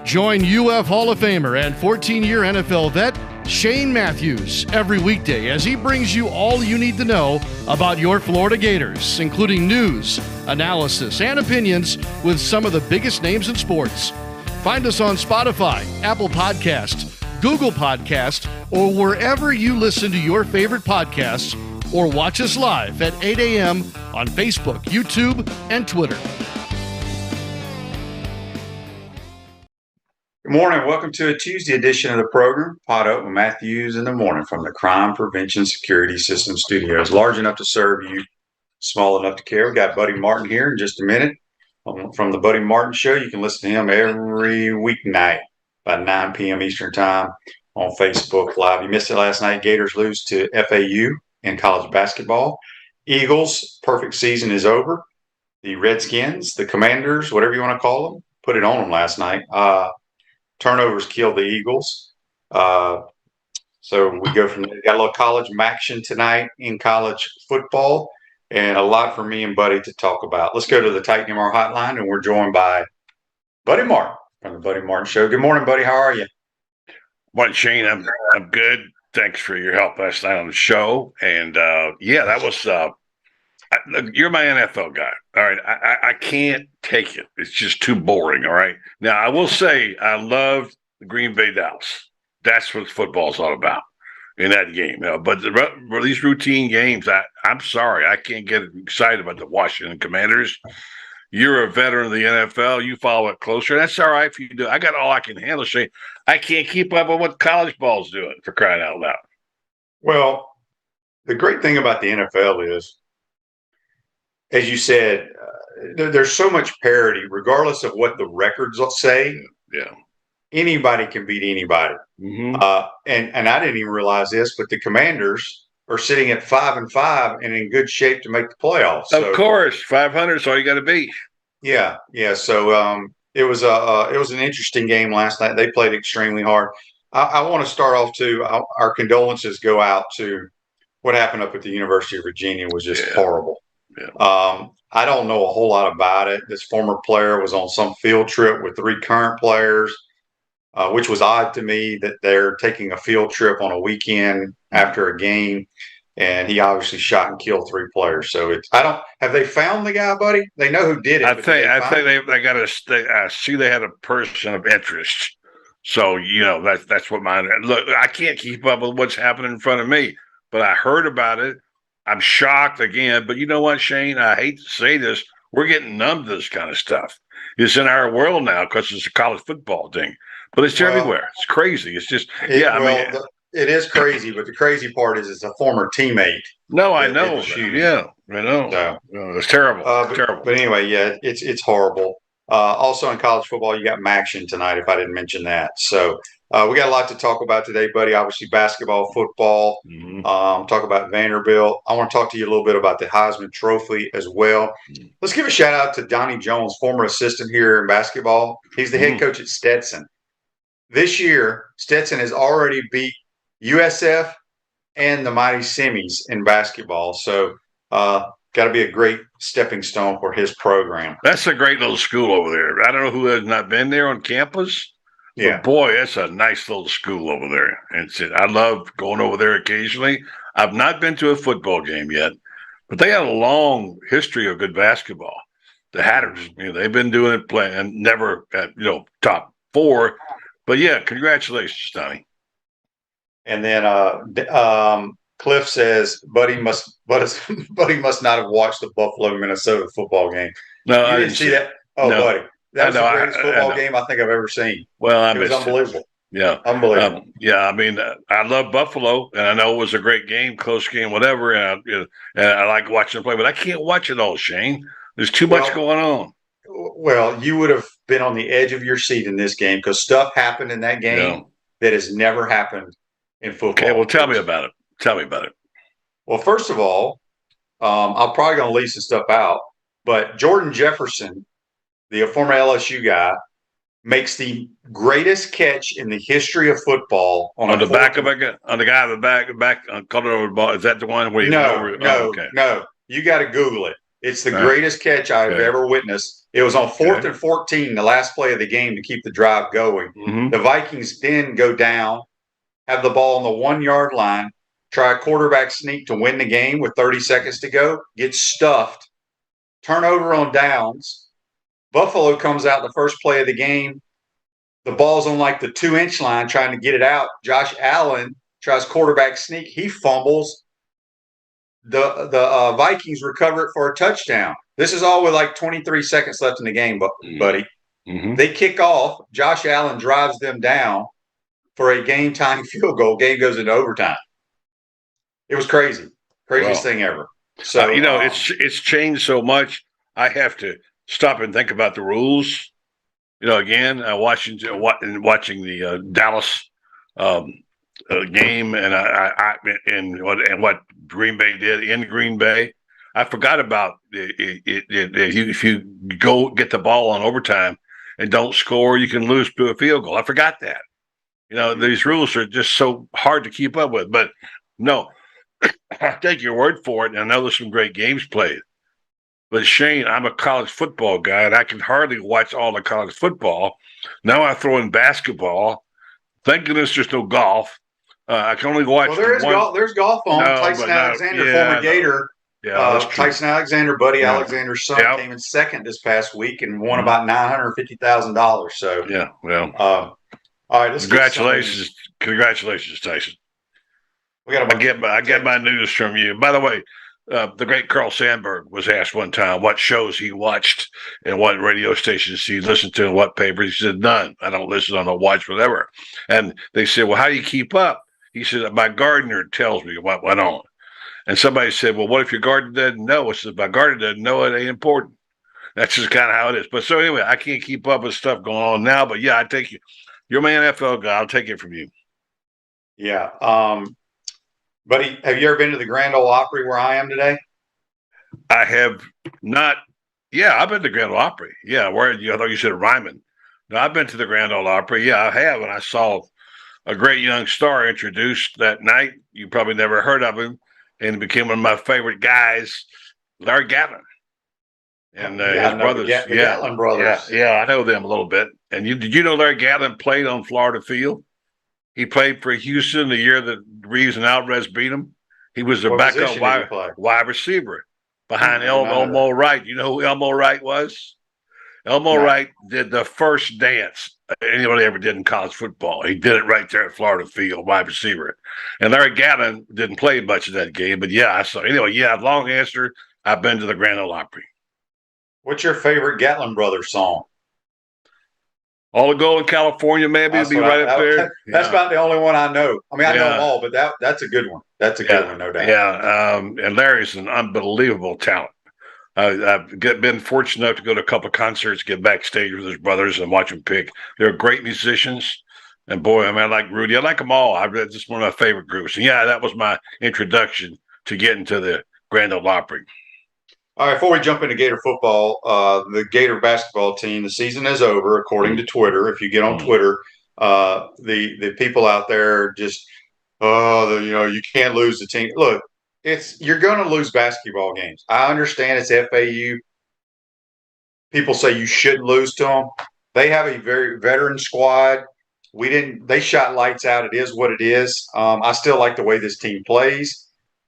Join UF Hall of Famer and 14-year NFL vet Shane Matthews every weekday as he brings you all you need to know about your Florida Gators, including news, analysis, and opinions with some of the biggest names in sports. Find us on Spotify, Apple Podcasts, Google Podcasts, or wherever you listen to your favorite podcasts, or watch us live at 8 a.m. on Facebook, YouTube, and Twitter. Good morning. Welcome to a Tuesday edition of the program, Pot Up with Matthews in the morning from the Crime Prevention Security System Studios. Large enough to serve you, small enough to care. We got Buddy Martin here in just a minute from the Buddy Martin Show. You can listen to him every weeknight by 9 p.m. Eastern Time on Facebook Live. You missed it last night. Gators lose to FAU in college basketball. Eagles, perfect season is over. The Redskins, the Commanders, whatever you want to call them, put it on them last night. Turnovers killed the Eagles. So we go from there. Got a little college action tonight in college football and a lot for me and Buddy to talk about. Let's go to the Titan MR hotline, and we're joined by Buddy Martin from the Buddy Martin Show. Good morning, Buddy. How are you? Morning, Shane. I'm good. Thanks for your help last night on the show. And that was you're my NFL guy. All right. I can't take it. It's just too boring. All right. Now, I will say I love the Green Bay Dallas. That's what football's all about in that game. But these routine games, I'm sorry. I can't get excited about the Washington Commanders. You're a veteran of the NFL. You follow it closer. That's all right if you do. I got all I can handle, Shane. I can't keep up with what college ball's doing, for crying out loud. Well, the great thing about the NFL is, as you said, there's so much parity, regardless of what the records say. Yeah. Anybody can beat anybody. Mm-hmm. And I didn't even realize this, but the Commanders are sitting at 5-5 and in good shape to make the playoffs. Of course, 500 is all you got to be. Yeah. So it was an interesting game last night. They played extremely hard. I want to start off too. Our condolences go out to what happened up at the University of Virginia. Was just horrible. Yeah. I don't know a whole lot about it. This former player was on some field trip with 3 current players, which was odd to me that they're taking a field trip on a weekend after a game, and he obviously shot and killed 3 players. So have they found the guy, Buddy? They know who did it. I think they got to see they had a person of interest. So that's what mine. Look, I can't keep up with what's happening in front of me, but I heard about it. I'm shocked again, but you know what, Shane? I hate to say this. We're getting numb to this kind of stuff. It's in our world now because it's a college football thing, but it's everywhere. It's crazy. It's just, it is crazy, but the crazy part is it's a former teammate. No, I know. Yeah, I know. So, it's terrible. Terrible. But anyway, it's horrible. Also in college football, you got action tonight, if I didn't mention that. So we got a lot to talk about today, Buddy. Obviously, basketball, football, talk about Vanderbilt. I want to talk to you a little bit about the Heisman Trophy as well. Let's give a shout out to Donnie Jones, former assistant here in basketball. He's the head coach at Stetson. This year, Stetson has already beat USF and the Mighty Semis in basketball. So got to be a great stepping stone for his program. That's a great little school over there. I don't know who has not been there on campus. Yeah, but boy, that's a nice little school over there. And I love going over there occasionally. I've not been to a football game yet, but they got a long history of good basketball. The Hatters, they've been doing it, playing never at top 4. But yeah, congratulations, Donnie. And then Cliff says, Buddy must not have watched the Buffalo Minnesota football game. No, I didn't see that. Oh, no. Buddy. That was the greatest football game I think I've ever seen. Well, it was unbelievable. Yeah. Unbelievable. I love Buffalo, and I know it was a great game, close game, whatever, and I like watching them play, but I can't watch it all, Shane. There's too much going on. Well, you would have been on the edge of your seat in this game because stuff happened in that game that has never happened in football. Okay, well, tell me about it. Well, first of all, I'm probably going to leave some stuff out, but Jordan Jefferson, the former LSU guy, makes the greatest catch in the history of football on the back of on the guy on the back color over the ball. Is that the one where No. You got to Google it. It's the greatest catch I've ever witnessed. It was on 4th and 14, the last play of the game to keep the drive going. Mm-hmm. The Vikings then go down, have the ball on the 1 yard line, try a quarterback sneak to win the game with 30 seconds to go, get stuffed, turnover on downs. Buffalo comes out the first play of the game. The ball's on like the 2-inch line trying to get it out. Josh Allen tries quarterback sneak. He fumbles. The Vikings recover it for a touchdown. This is all with like 23 seconds left in the game, buddy. Mm-hmm. They kick off. Josh Allen drives them down for a game-tying field goal. Game goes into overtime. It was crazy. Craziest thing ever. So it's changed so much. I have to stop and think about the rules. Again, watching the Dallas game and what Green Bay did in Green Bay. I forgot about if you go get the ball on overtime and don't score, you can lose to a field goal. I forgot that. These rules are just so hard to keep up with. But no, I take your word for it. And I know there's some great games played. But Shane, I'm a college football guy, and I can hardly watch all the college football. Now I throw in basketball. Thank goodness there's no golf. I can only watch. Well, there's golf on. Tyson Alexander, former Gator. Tyson Alexander, Buddy Alexander's son, came in second this past week and won about $950,000. So all right. Congratulations, Tyson. I get my news from you. By the way, the great Carl Sandburg was asked one time what shows he watched and what radio stations he listened to and what papers. He said, none. I don't listen, I don't watch, whatever. And they said, well, how do you keep up? He said, my gardener tells me what went on. And somebody said, well, what if your gardener doesn't know? I said, my gardener doesn't know, it ain't important. That's just kind of how it is. But so anyway, I can't keep up with stuff going on now. But yeah, I take you. You're my NFL guy. I'll take it from you. Yeah. Buddy, have you ever been to the Grand Ole Opry where I am today? I have not. Yeah, I've been to Grand Ole Opry. Yeah, I thought you said Ryman. No, I've been to the Grand Ole Opry. Yeah, I have, and I saw a great young star introduced that night. You probably never heard of him, and he became one of my favorite guys, Larry Gatlin, and his brothers. The Gatlin brothers. Yeah, I know them a little bit. And did you know Larry Gatlin played on Florida Field? He played for Houston the year that Reeves and Alvarez beat him. He was the backup wide receiver behind Elmo Wright. You know who Elmo Wright was? Elmo Wright did the first dance anybody ever did in college football. He did it right there at Florida Field, wide receiver. And Larry Gatlin didn't play much of that game, but I saw. Anyway, long answer. I've been to the Grand Ole Opry. What's your favorite Gatlin Brothers song? All the Gold in California, maybe would be right up there. That's about the only one I know. I mean, I know them all, but that's a good one. That's a good one, no doubt. Yeah, and Larry's an unbelievable talent. I've been fortunate enough to go to a couple of concerts, get backstage with his brothers, and watch them pick. They're great musicians, and boy, I mean, I like Rudy. I like them all. It's just one of my favorite groups. And that was my introduction to getting to the Grand Ole Opry. All right, before we jump into Gator football, the Gator basketball team, the season is over, according to Twitter. If you get on Twitter, the people out there just, you can't lose the team. Look, you're going to lose basketball games. I understand it's FAU. People say you shouldn't lose to them. They have a very veteran squad. They shot lights out. It is what it is. I still like the way this team plays.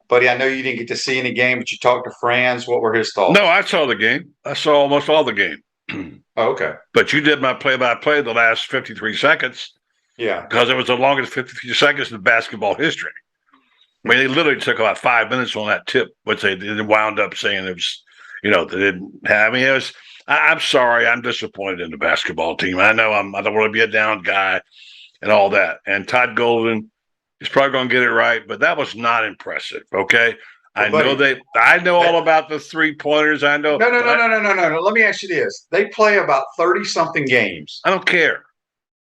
Buddy, I know you didn't get to see any game, but you talked to Franz. What were his thoughts? No, I saw the game. I saw almost all the game. Oh, okay. But you did my play-by-play the last 53 seconds. Yeah. Because it was the longest 53 seconds in basketball history. I mean, they literally took about 5 minutes on that tip, which they wound up saying it was, they didn't have. I mean, it was. I'm sorry. I'm disappointed in the basketball team. I know I don't want to be a down guy and all that. And Todd Golden – he's probably going to get it right, but that was not impressive. Okay, I know all about the 3-pointers. I know. No. Let me ask you this: they play about 30-something games. I don't care.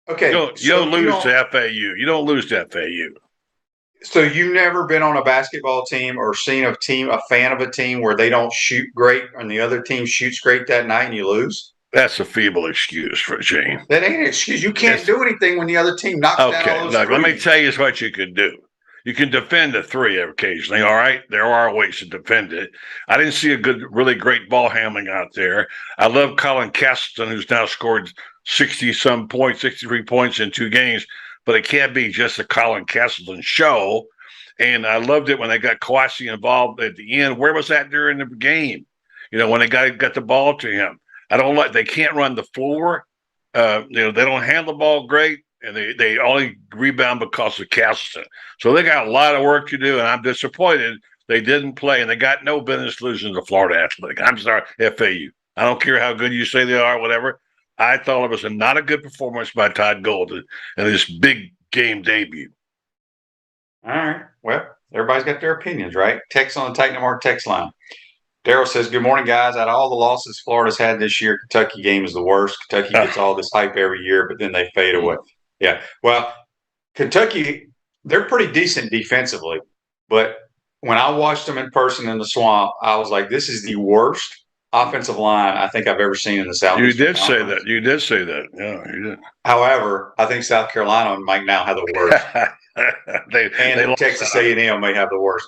Okay, you don't lose to FAU. You don't lose to FAU. So you've never been on a basketball team or seen a fan of a team where they don't shoot great and the other team shoots great that night and you lose? That's a feeble excuse for Shane. That ain't an excuse. You can't do anything when the other team knocks down all those threes. Let me tell you what you could do. You can defend a 3 occasionally. All right. There are ways to defend it. I didn't see a really great ball handling out there. I love Colin Castleton, who's now scored 60-some points, 63 points in 2 games, but it can't be just a Colin Castleton show. And I loved it when they got Kawasi involved at the end. Where was that during the game? When they got the ball to him. They can't run the floor. They don't handle the ball great, and they only rebound because of Castleton. So they got a lot of work to do, and I'm disappointed they didn't play, and they got no business losing to Florida Atlantic. I'm sorry, FAU. I don't care how good you say they are, whatever. I thought it was not a good performance by Todd Golden in this big game debut. All right. Well, everybody's got their opinions, right? Text on the Titan Mark text line. Daryl says, good morning, guys. Out of all the losses Florida's had this year, Kentucky game is the worst. Kentucky gets all this hype every year, but then they fade away. Yeah. Well, Kentucky, they're pretty decent defensively. But when I watched them in person in the Swamp, I was like, this is the worst offensive line I think I've ever seen in the South. You did say that. You did say that. Yeah, you did. However, I think South Carolina might now have the worst. and Texas A&M may have the worst.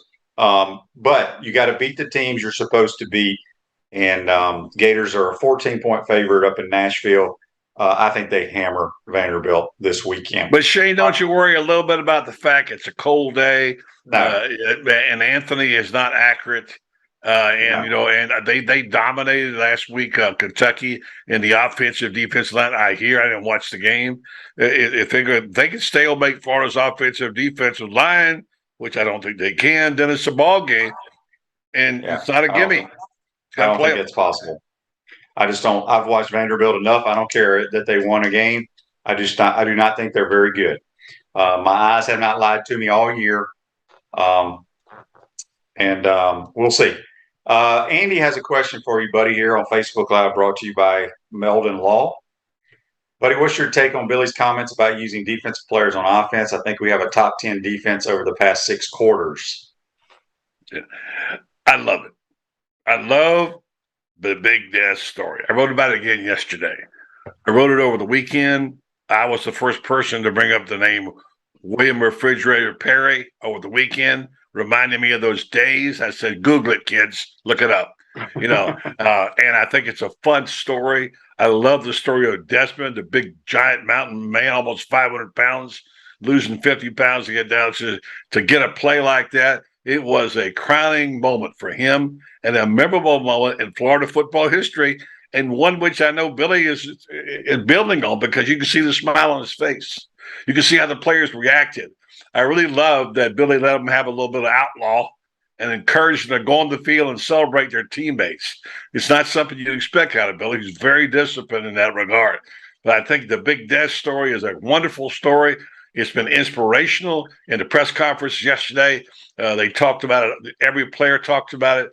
But you got to beat the teams you're supposed to beat. And Gators are a 14-point favorite up in Nashville. I think they hammer Vanderbilt this weekend. But Shane, don't you worry a little bit about the fact it's a cold day, no. And Anthony is not accurate. And they dominated last week, Kentucky in the offensive defensive line. I didn't watch the game. If they can stalemate Florida's offensive defensive line, which I don't think they can, then it's a ball game, and it's not a gimme. I don't think it's possible. I just don't. I've watched Vanderbilt enough. I don't care that they won a game. I do not think they're very good. My eyes have not lied to me all year, and we'll see. Andy has a question for you, buddy, here on Facebook Live, brought to you by Meldon Law. Buddy, what's your take on Billy's comments about using defensive players on offense? I think we have a top 10 defense over the past 6 quarters. Yeah. I love it. I love the Big Des story. I wrote about it again yesterday. I wrote it over the weekend. I was the first person to bring up the name William Refrigerator Perry over the weekend, reminding me of those days. I said, Google it, kids. Look it up. And I think it's a fun story. I love the story of Desmond, the big giant mountain man, almost 500 pounds, losing 50 pounds to get down to get a play like that. It was a crowning moment for him and a memorable moment in Florida football history, and one which I know Billy is building on, because you can see the smile on his face. You can see how the players reacted. I really love that Billy let them have a little bit of outlaw and encouraged them to go on the field and celebrate their teammates. It's not something you'd expect out of Billy. He's very disciplined in that regard. But I think the Big Des story is a wonderful story. It's been inspirational. In the press conference yesterday, they talked about it. Every player talked about it.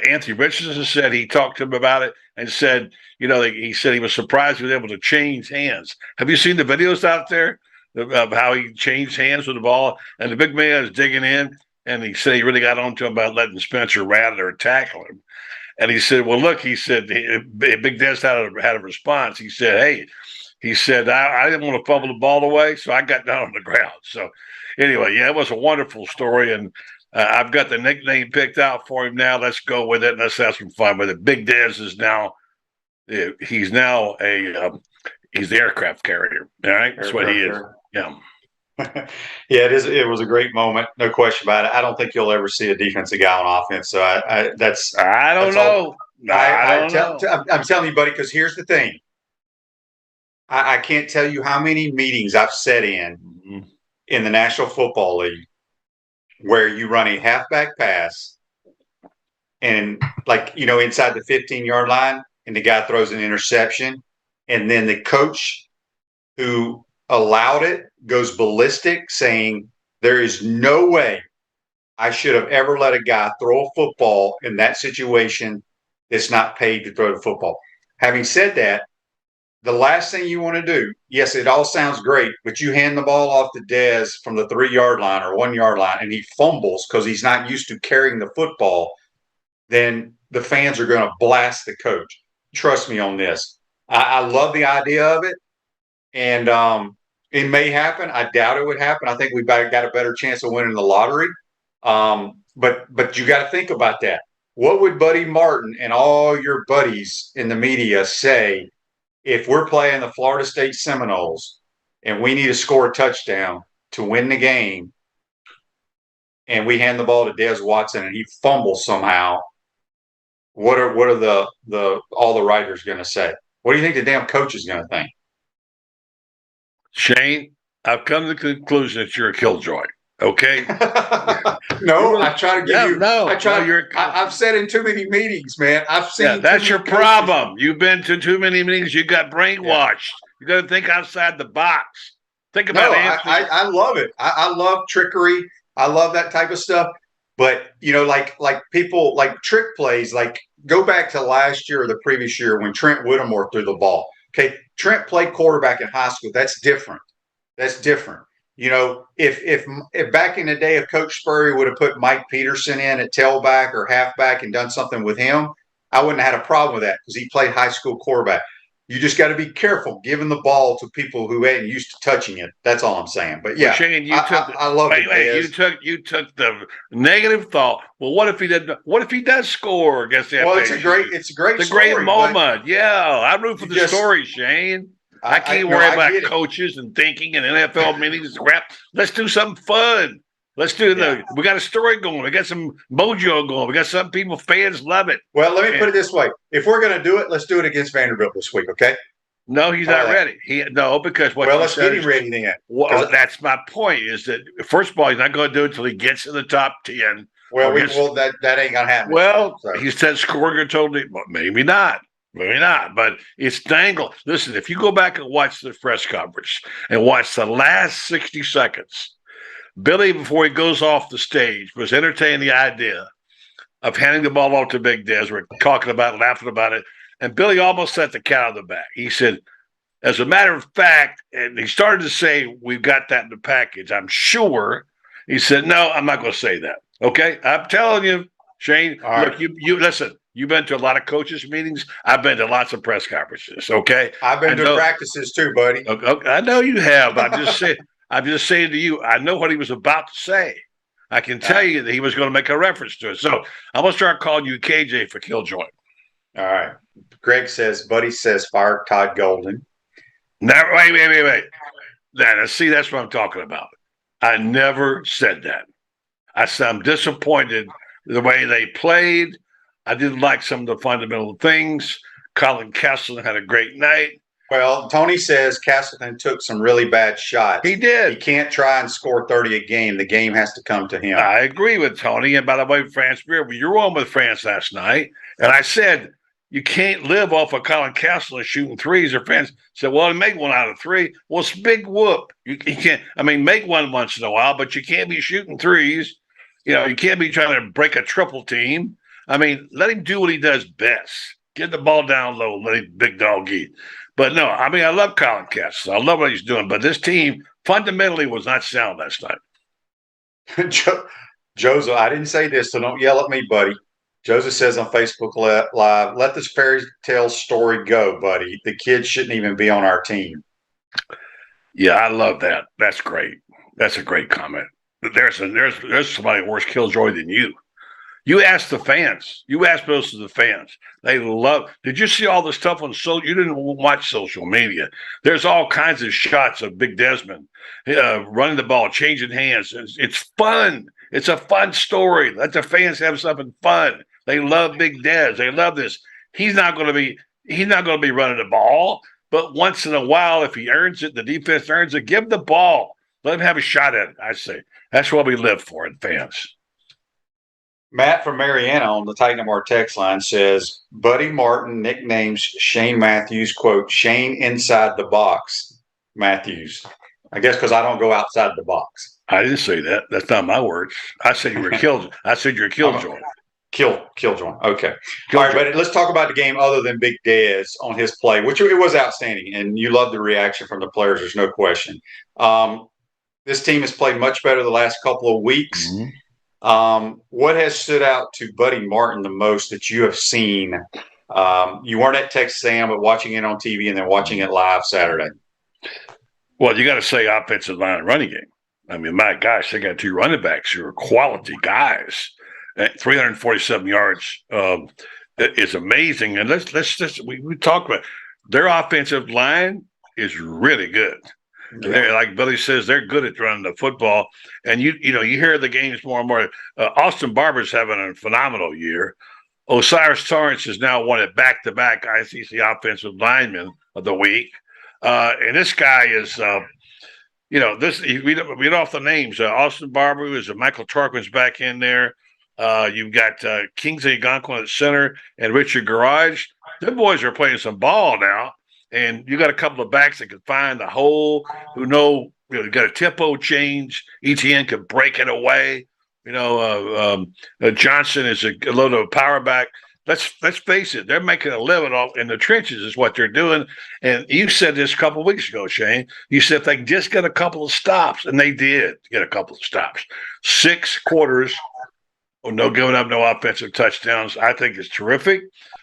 Anthony Richardson said he talked to him about it and said, he said he was surprised he was able to change hands. Have you seen the videos out there of how he changed hands with the ball? And the big man is digging in, and he said he really got on to him about letting Spencer Rattler tackle him. And he said, well, look, he said, Big Des had a response. He said, hey, I didn't want to fumble the ball away, so I got down on the ground. So anyway, it was a wonderful story, and I've got the nickname picked out for him now. Let's go with it, and let's have some fun with it. Big Des is now he's the aircraft carrier. All right, that's what he is. Yeah. Yeah, it was a great moment, no question about it. I don't think you'll ever see a defensive guy on offense. So I don't know. I'm telling you, buddy, because here's the thing. I can't tell you how many meetings I've sat in the National Football League where you run a halfback pass and inside the 15-yard line, and the guy throws an interception, and then the coach who allowed it goes ballistic, saying there is no way I should have ever let a guy throw a football in that situation that's not paid to throw the football. Having said that, the last thing you want to do, yes, it all sounds great, but you hand the ball off to Des from the 3-yard line or 1-yard line, and he fumbles because he's not used to carrying the football, then the fans are going to blast the coach. Trust me on this. I love the idea of it. And It may happen. I doubt it would happen. I think we've got a better chance of winning the lottery. But you got to think about that. What would Buddy Martin and all your buddies in the media say if we're playing the Florida State Seminoles and we need to score a touchdown to win the game, and we hand the ball to Des Watson and he fumbles somehow? What are the all the writers going to say? What do you think the damn coach is going to think? Shane, I've come to the conclusion that you're a killjoy. Okay. No, I try to give you. No, I try. no, I've said in too many meetings, man. I've seen. Yeah, that's your problem. You've been to too many meetings. You got brainwashed. Yeah. You got to think outside the box. Think about it. I love it. I love trickery. I love that type of stuff. But like people like trick plays. Like go back to last year or the previous year when Trent Whittemore threw the ball. Okay, Trent played quarterback in high school. That's different. That's different. If back in the day, if Coach Spurrier would have put Mike Peterson in at tailback or halfback and done something with him, I wouldn't have had a problem with that because he played high school quarterback. You just got to be careful giving the ball to people who ain't used to touching it. That's all I'm saying. But yeah, Shane, I love it. You took the negative thought. Well, what if he did? What if he does score against the? Well, it's a great moment. Yeah, I root for the story, Shane. I can't worry about coaches and thinking and NFL meetings and crap. Let's do something fun. Let's do we got a story going. We got some mojo going. We got some people, fans love it. Well, let me put it this way. If we're going to do it, let's do it against Vanderbilt this week, okay? No, he's not ready. Because let's get him ready then. Well, that's my point is that, first of all, he's not going to do it until he gets in the top 10. Well, that ain't going to happen. Well, he said scoring totally, maybe not. Maybe not, but it's dangled. Listen, if you go back and watch the press conference and watch the last 60 seconds, Billy, before he goes off the stage, was entertaining the idea of handing the ball off to Big Des. We're talking about it, laughing about it. And Billy almost set the cat on the back. He said, as a matter of fact, and he started to say, we've got that in the package, I'm sure. He said, no, I'm not going to say that. Okay? I'm telling you, Shane, look, you listen. You've been to a lot of coaches' meetings. I've been to lots of press conferences. Okay, I've been to practices too, buddy. Okay, I know you have. I'm just saying to you. I know what he was about to say. I can tell you that he was going to make a reference to it. So I'm going to start calling you KJ for Killjoy. All right. Greg says, Buddy says, fire Todd Golden. Now, wait. Now, see, that's what I'm talking about. I never said that. I said I'm disappointed the way they played. I didn't like some of the fundamental things. Colin Castleton had a great night. Well, Tony says Castleton took some really bad shots. He did. He can't try and score 30 a game. The game has to come to him. I agree with Tony. And by the way, France Beer, you were on with France last night. And I said, you can't live off of Colin Castleton shooting threes. Or France said, well, he make one out of three. Well, it's a big whoop. You can't, make one once in a while, but you can't be shooting threes. You can't be trying to break a triple team. Let him do what he does best. Get the ball down low, let him big dog eat. But no, I love Colin Castleton. I love what he's doing. But this team fundamentally was not sound last night. Joseph, I didn't say this, so don't yell at me, buddy. Joseph says on Facebook Live, let this fairy tale story go, buddy. The kids shouldn't even be on our team. Yeah, I love that. That's great. That's a great comment. There's somebody worse killjoy than you. You ask the fans. You ask most of the fans. They love. Did you see all the stuff on social? You didn't watch social media. There's all kinds of shots of Big Desmond running the ball, changing hands. It's fun. It's a fun story. Let the fans have something fun. They love Big Des. They love this. He's not going to be running the ball. But once in a while, if he earns it, the defense earns it. Give the ball. Let him have a shot at it. I say that's what we live for in fans. Matt from Mariana on the Titan Mar text line says, Buddy Martin nicknames Shane Matthews, quote, Shane inside the box, Matthews. I guess because I don't go outside the box. I didn't say that. That's not my words. I said you were killed. I said you're a killjoy. Killjoy. Okay. All right, but let's talk about the game other than Big Des on his play, which it was outstanding. And you love the reaction from the players. There's no question. This team has played much better the last couple of weeks. Mm-hmm. What has stood out to Buddy Martin the most that you have seen? You weren't at Texas A&M, but watching it on TV and then watching it live Saturday. Well, you got to say offensive line and running game. I mean, my gosh, they got 2 running backs who are quality guys. 347 yards is amazing. And let's just we talk about their offensive line is really good. Yeah. They're, like Billy says, they're good at running the football. And you hear the games more and more. Austin Barber's having a phenomenal year. Osiris Torrance has now won it back-to-back ICC Offensive Lineman of the Week. And this guy is, read off the names. Austin Barber is Michael Tarquin's back in there. You've got Kingsley Okonkwo at center and Richard Garage. Them boys are playing some ball now. And you got a couple of backs that can find the hole, who know, you got a tempo change. ETN can break it away. Johnson is a little power back. Let's face it, they're making a living off in the trenches is what they're doing. And you said this a couple of weeks ago, Shane. You said if they just get a couple of stops, and they did get a couple of stops. 6 quarters, no giving up, no offensive touchdowns. I think it's terrific.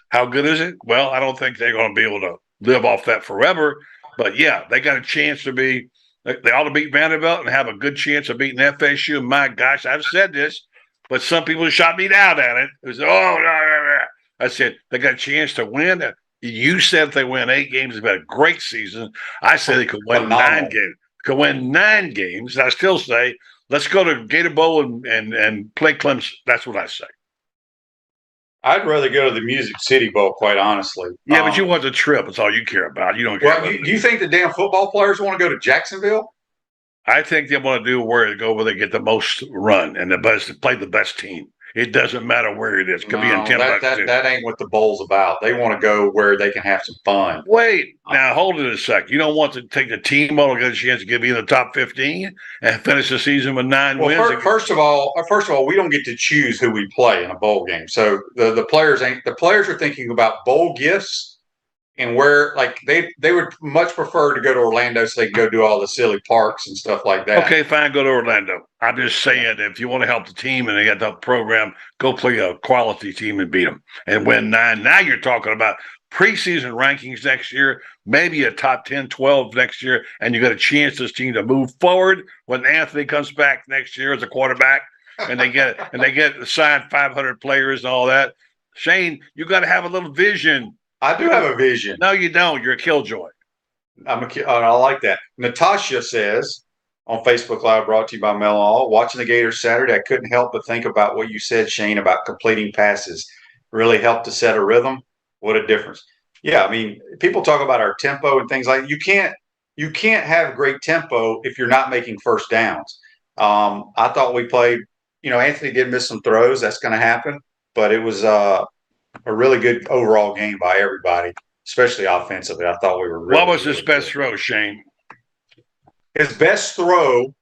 How good is it? Well, I don't think they're going to be able to live off that forever. But, yeah, they got a chance to be – they ought to beat Vanderbilt and have a good chance of beating FSU. My gosh, I've said this, but some people shot me down at it. It was, I said, they got a chance to win. You said if they win 8 games, it's been a great season. I said they could win 9 games. Could win 9 games. I still say, let's go to Gator Bowl and play Clemson. That's what I say. I'd rather go to the Music City Bowl, quite honestly. Yeah, but you want the trip. That's all you care about. You don't care about do you think the damn football players want to go to Jacksonville? I think they want to do where they get the most run and play the best team. It doesn't matter where it is. It could be in Timbuktu. That ain't what the bowl's about. They want to go where they can have some fun. Wait, now hold it a sec. You don't want to take the team bowl and get a chance to get in the top 15 and finish the season with 9 wins? First of all, we don't get to choose who we play in a bowl game. So the players are thinking about bowl gifts. And where, like, they would much prefer to go to Orlando so they can go do all the silly parks and stuff like that. Okay, fine, go to Orlando. I'm just saying, if you want to help the team and they got the program, go play a quality team and beat them and win 9. Now you're talking about preseason rankings next year, maybe a top 10, 12 next year, and you got a chance this team to move forward when Anthony comes back next year as a quarterback, and they get assigned 500 players and all that. Shane, you got to have a little vision. I do have a vision. No, you don't. You're a killjoy. I like that. Natasha says on Facebook Live, brought to you by Mellon, watching the Gators Saturday, I couldn't help but think about what you said, Shane, about completing passes. Really helped to set a rhythm. What a difference. Yeah, I mean, people talk about our tempo and things like that. You can't have great tempo if you're not making first downs. I thought we played, Anthony did miss some throws. That's going to happen. But it was a really good overall game by everybody, especially offensively. I thought we were really. What was his best throw, Shane? His best throw,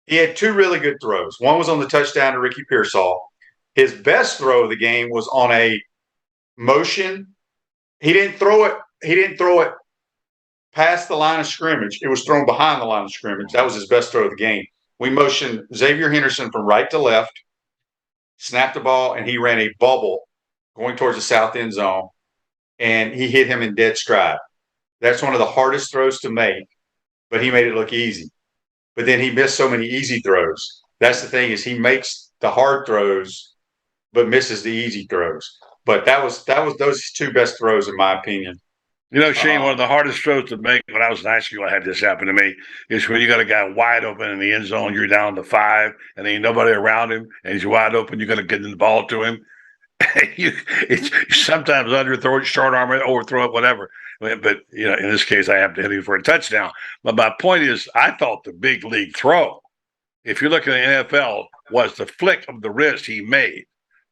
he had 2 really good throws. One was on the touchdown to Ricky Pearsall. His best throw of the game was on a motion. He didn't throw it past the line of scrimmage. It was thrown behind the line of scrimmage. That was his best throw of the game. We motioned Xavier Henderson from right to left, snapped the ball, and he ran a bubble going towards the south end zone, and he hit him in dead stride. That's one of the hardest throws to make, but he made it look easy. But then he missed so many easy throws. That's the thing, is he makes the hard throws but misses the easy throws. But that was those 2 best throws in my opinion. Shane, one of the hardest throws to make when I was in high school, I had this happen to me, is when you got a guy wide open in the end zone, you're down to 5, and there ain't nobody around him, and he's wide open, you got to get the ball to him. You sometimes underthrow it, short arm it, overthrow it, whatever. But, in this case, I have to hit him for a touchdown. But my point is, I thought the big league throw, if you're looking at the NFL, was the flick of the wrist he made.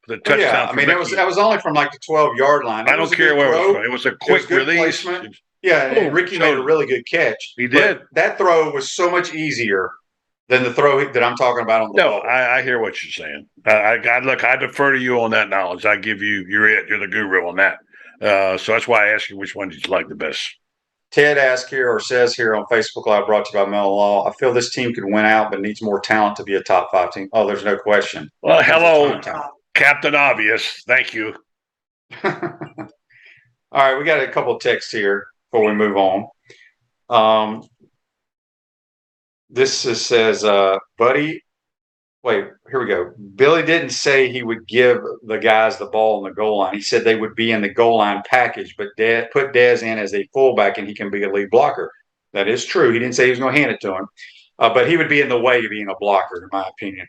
The touchdown. Yeah, I mean, that was only from like the 12-yard line. I don't care where it was from. It was a quick release. Placement. Yeah, and Ricky made a really good catch. He did. But that throw was so much easier than the throw that I'm talking about on the ball. I hear what you're saying. I defer to you on that knowledge. I give you, you're the guru on that. So that's why I ask you which one did you like the best. Ted asked here, or says here on Facebook Live, brought to you by Mellon Law, I feel this team could win out, but needs more talent to be a top 5 team. Oh, there's no question. Well, hello, Captain Obvious. Thank you. All right, we got a couple of texts here before we move on. says, Buddy. Wait, here we go. Billy didn't say he would give the guys the ball in the goal line. He said they would be in the goal line package, but put Dez in as a fullback and he can be a lead blocker. That is true. He didn't say he was going to hand it to him, but he would be in the way of being a blocker, in my opinion.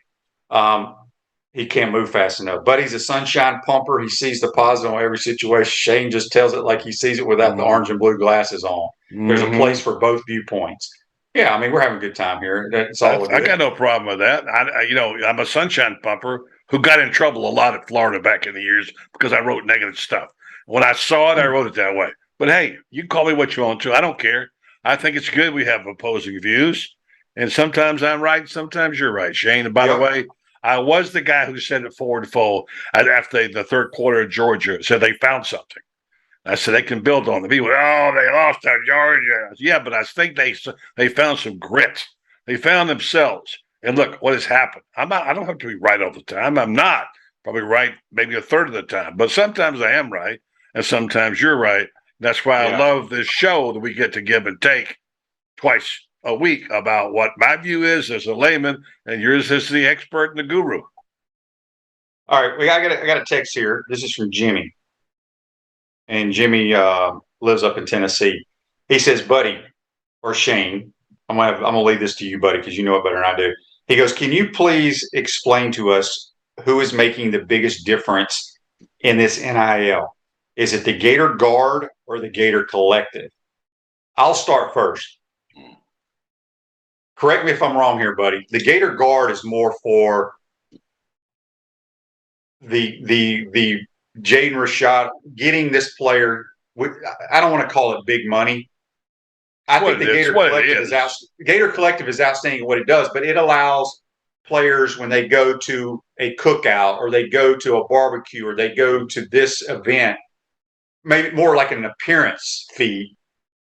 He can't move fast enough. Buddy's a sunshine pumper. He sees the positive on every situation. Shane just tells it like he sees it without the orange and blue glasses on. There's a place for both viewpoints. Yeah, I mean, we're having a good time here. That's all. I got no problem with that. I'm a sunshine pumper who got in trouble a lot at Florida back in the years because I wrote negative stuff. When I saw it, I wrote it that way. But hey, you can call me what you want to. I don't care. I think it's good we have opposing views. And sometimes I'm right, sometimes you're right, Shane. And by the way, I was the guy who said it forward full after the third quarter of Georgia, said they found something. I said they can build on the people. Oh, they lost to Georgia. Yeah, but I think they found some grit. They found themselves. And look what has happened. I don't have to be right all the time. I'm not probably right maybe a third of the time, but sometimes I am right, and sometimes you're right. That's why I love this show that we get to give and take twice a week about what my view is as a layman, and yours as the expert and the guru. All right, I got a text here. This is from Jimmy. And Jimmy lives up in Tennessee. He says, Buddy, or Shane, I'm gonna leave this to you, buddy, because you know it better than I do. He goes, can you please explain to us who is making the biggest difference in this NIL? Is it the Gator Guard or the Gator Collective? I'll start first. Correct me if I'm wrong here, buddy. The Gator Guard is more for the Jaden Rashad getting this player. I don't want to call it big money. I think the Gator Collective is outstanding at what it does, but it allows players when they go to a cookout or they go to a barbecue or they go to this event, maybe more like an appearance fee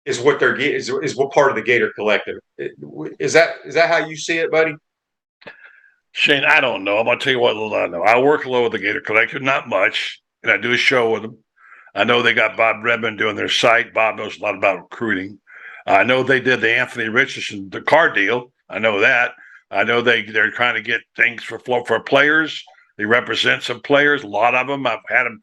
is what they're is what part of the Gator Collective. Is that how you see it, buddy? Shane, I don't know. I'm going to tell you what little I know. I work a little with the Gator Collective, not much, and I do a show with them. I know they got Bob Redmond doing their site. Bob knows a lot about recruiting. I know they did the Anthony Richardson, the car deal. I know that. I know they're trying to get things for players. They represent some players, a lot of them. I've had them,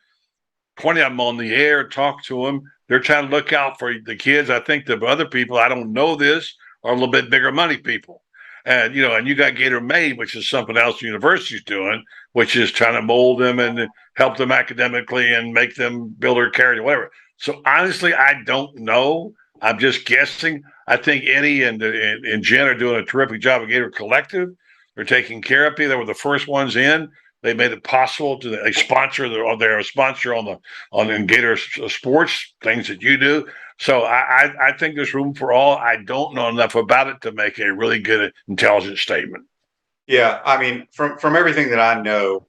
20 of them on the air, talk to them. They're trying to look out for the kids. I think the other people, I don't know this, are a little bit bigger money people. And, and you got Gator Made, which is something else the university's doing, which is trying to mold them and help them academically and make them build their character, whatever. So honestly, I don't know. I'm just guessing. I think Eddie and Jen are doing a terrific job at Gator Collective. They're taking care of people. They were the first ones in. They made it possible to sponsor. They're a sponsor on Gator Sports, things that you do. So I think there's room for all. I don't know enough about it to make a really good, intelligent statement. Yeah, I mean, from everything that I know,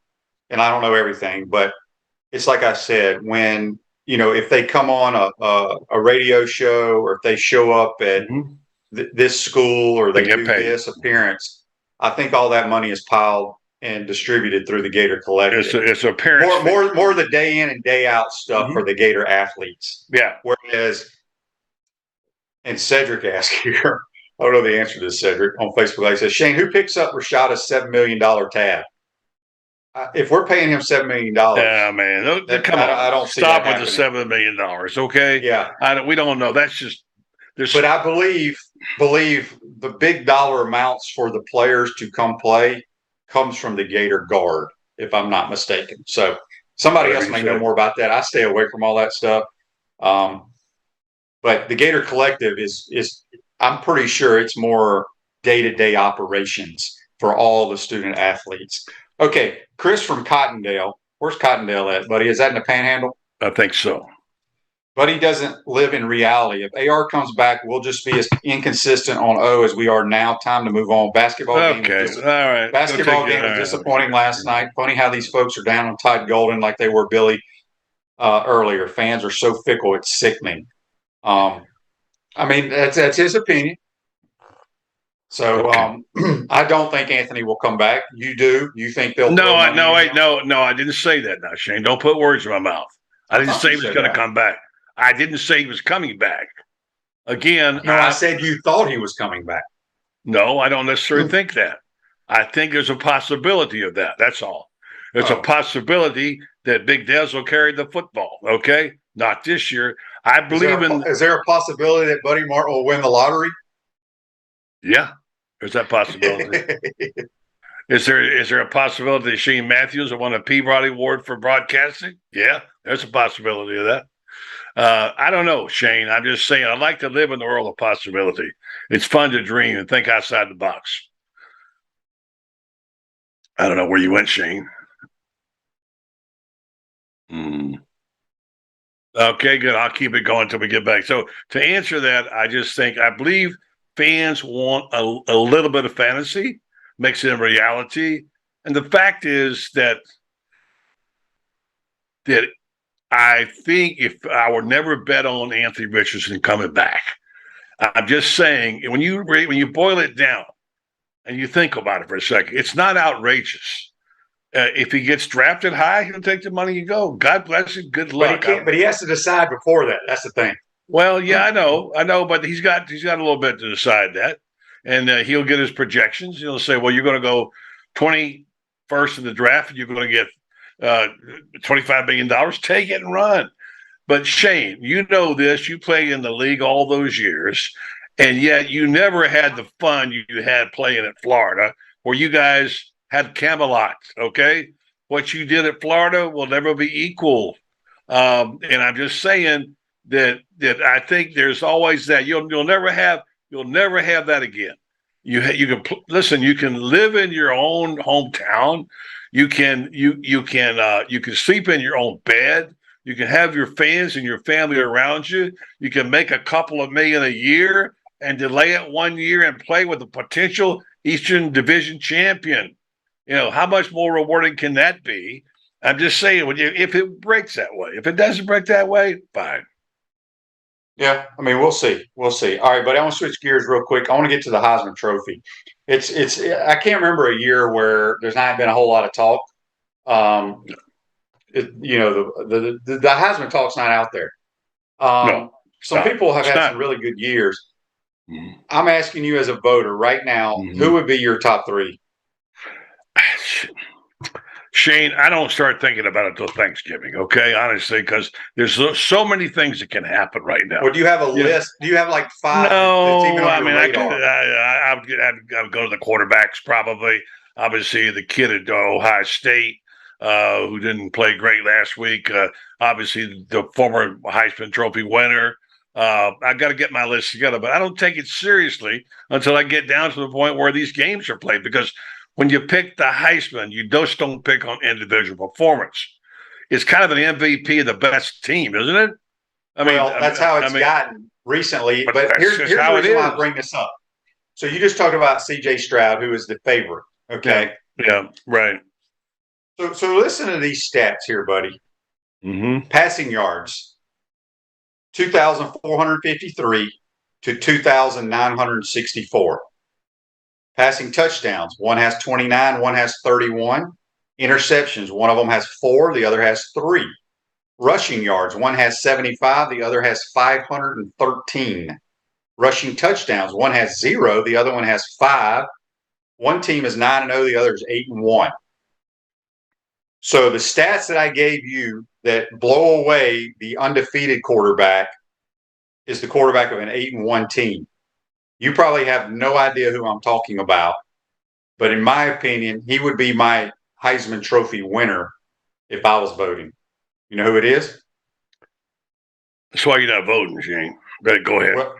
and I don't know everything, but it's like I said, when if they come on a radio show or if they show up at this school or they do this appearance, I think all that money is piled and distributed through the Gator Collective. It's a parent more the day in and day out stuff for the Gator athletes. Yeah. Whereas, and Cedric asked here, I don't know the answer to this, Cedric, on Facebook. He says, Shane, who picks up Rashada's $7 million tab? If we're paying him $7 million, yeah, man, come on, I don't stop with the $7 million. Okay, yeah, we don't know. That's just. But I believe the big dollar amounts for the players to come play comes from the Gator Guard, if I'm not mistaken. So somebody else may know more about that. I stay away from all that stuff. But the Gator Collective is I'm pretty sure it's more day-to-day operations for all the student athletes. Okay, Chris from Cottondale. Where's Cottondale at, buddy? Is that in the Panhandle? I think so. But he doesn't live in reality. If AR comes back, we'll just be as inconsistent on O as we are now. Time to move on. Basketball game. Okay, all right. Basketball game was disappointing last night. Funny how these folks are down on Todd Golden like they were Billy earlier. Fans are so fickle, it's sickening. I mean, that's his opinion. So I don't think Anthony will come back. You do? You think they'll? No, I didn't say that. Now, Shane, don't put words in my mouth. I didn't say he was going to come back. I didn't say he was coming back. Again, I said you thought he was coming back. No, I don't necessarily think that. I think there's a possibility of that. That's all. There's a possibility that Big Dez will carry the football. Okay, not this year. I believe Is there a possibility that Buddy Martin will win the lottery? Yeah, there's that possibility. Is there a possibility that Shane Matthews will win a Peabody Award for broadcasting? Yeah, there's a possibility of that. I don't know, Shane. I'm just saying I like to live in the world of possibility. It's fun to dream and think outside the box. I don't know where you went, Shane. Okay, good. I'll keep it going until we get back. So to answer that, I believe fans want a little bit of fantasy, makes it a reality. And the fact is that I think if I would never bet on Anthony Richardson coming back, I'm just saying when you boil it down and you think about it for a second, it's not outrageous. If he gets drafted high, he'll take the money and go. God bless him. Good luck. But he has to decide before that. That's the thing. Well, yeah, I know, but he's got a little bit to decide that, and he'll get his projections. He'll say, "Well, you're going to go 21st in the draft, and you're going to get $25 million. Take it and run." But Shane, you know this. You played in the league all those years, and yet you never had the fun you had playing at Florida, where you guys had Camelot. Okay, what you did at Florida will never be equal. And I'm just saying that I think there's always that you'll never have that again. You can listen. You can live in your own hometown. You can sleep in your own bed. You can have your fans and your family around you. You can make a couple of million a year and delay it 1 year and play with a potential Eastern Division champion. How much more rewarding can that be? I'm just saying, if it breaks that way. If it doesn't break that way, fine. Yeah, I mean, we'll see. We'll see. All right, but I want to switch gears real quick. I want to get to the Heisman Trophy. I can't remember a year where there's not been a whole lot of talk. The Heisman talk's not out there. No, some people have had some really good years. Mm-hmm. I'm asking you as a voter right now, who would be your top three? Shane, I don't start thinking about it until Thanksgiving, okay? Honestly, because there's so many things that can happen right now. Well, do you have a list? Do you have like five? No, I mean, I would go to the quarterbacks probably. Obviously, the kid at Ohio State who didn't play great last week. Obviously, the former Heisman Trophy winner. I got to get my list together, but I don't take it seriously until I get down to the point where these games are played because when you pick the Heisman, you just don't pick on individual performance. It's kind of an MVP of the best team, isn't it? That's how it's gotten recently. But here's the reason why I bring this up. So you just talked about C.J. Stroud, who is the favorite. Okay. Yeah. Right. So listen to these stats here, buddy. Mm-hmm. Passing yards, 2,453 to 2,964. Passing touchdowns, one has 29, one has 31. Interceptions, one of them has 4, the other has 3. Rushing yards, one has 75, the other has 513. Rushing touchdowns, one has 0, the other one has 5. One team is 9-0, the other is 8-1. So the stats that I gave you that blow away the undefeated quarterback is the quarterback of an 8-1 team. You probably have no idea who I'm talking about, but in my opinion, he would be my Heisman Trophy winner if I was voting. You know who it is? That's why you're not voting, Shane. Go ahead. Well,